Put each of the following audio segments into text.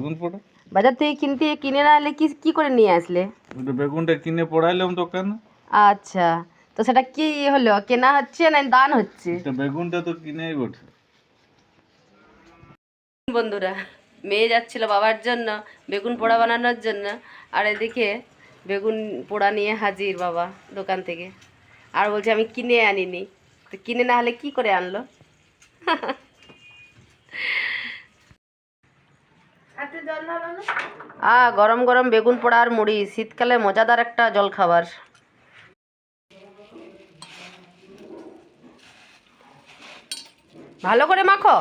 বেগুন পোড়া বাজার থেকে কিনে না এলে কি কি করে নিয়ে আসলে? বেগুনটা কিনে পোড়াইলাম দোকানে। আচ্ছা, তো সেটা কি হলো, কেনা হচ্ছে না দান হচ্ছে? বেগুনটা তো কিনেই বটে। বন্ধুরা, মেয়ে যাচ্ছিল বাবার জন্য বেগুন পোড়া বানানোর জন্য, আর এদিকে বেগুন পোড়া নিয়ে হাজির বাবা দোকান থেকে। আর বলছে আমি কিনে আনিনি, তো কিনে না হলে কি করে আনলো? গরম গরম বেগুন পোড়া আর মুড়ি, শীতকালে মজাদার একটা জল খাবার। ভালো করে মাখো।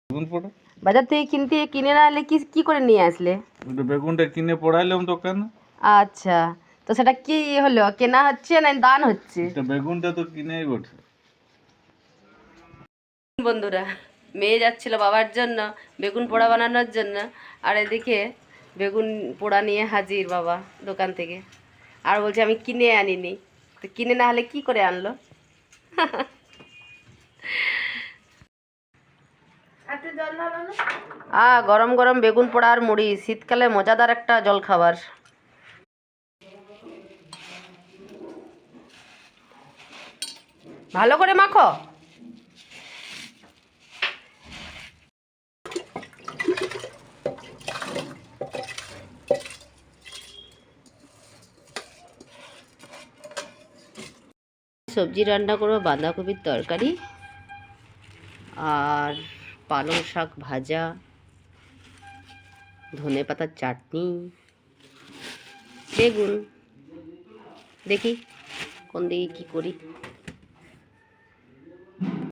বেগুন পোড়া বাজার থেকে কিনে না এলে কি কি করে নিয়ে আসলে? বেগুনটা কিনে পোড়াইলাম দোকানে। আচ্ছা, তো সেটা কি হলো, কেনা হচ্ছে না দান হচ্ছে? বেগুনটা তো কিনেই বটে। বন্ধুরা, মেয়ে যাচ্ছিল বাবার জন্য বেগুন পোড়া বানানোর জন্য, আর এদিকে বেগুন পোড়া নিয়ে হাজির বাবা দোকান থেকে। আর বলছে আমি কিনে আনিনি, তো কিনে না হলে কি করে আনলো? গরম গরম বেগুন পোড়া আর মুড়ি, শীতকালে মজাদার একটা জল খাবার। ভালো করে মাখো। সবজি রান্না করবো, বাঁধাকপির তরকারি আর পালং শাক ভাজা, ধনেপাতার চাটনি, বেগুন। দেখি কোন দিকে কী করি।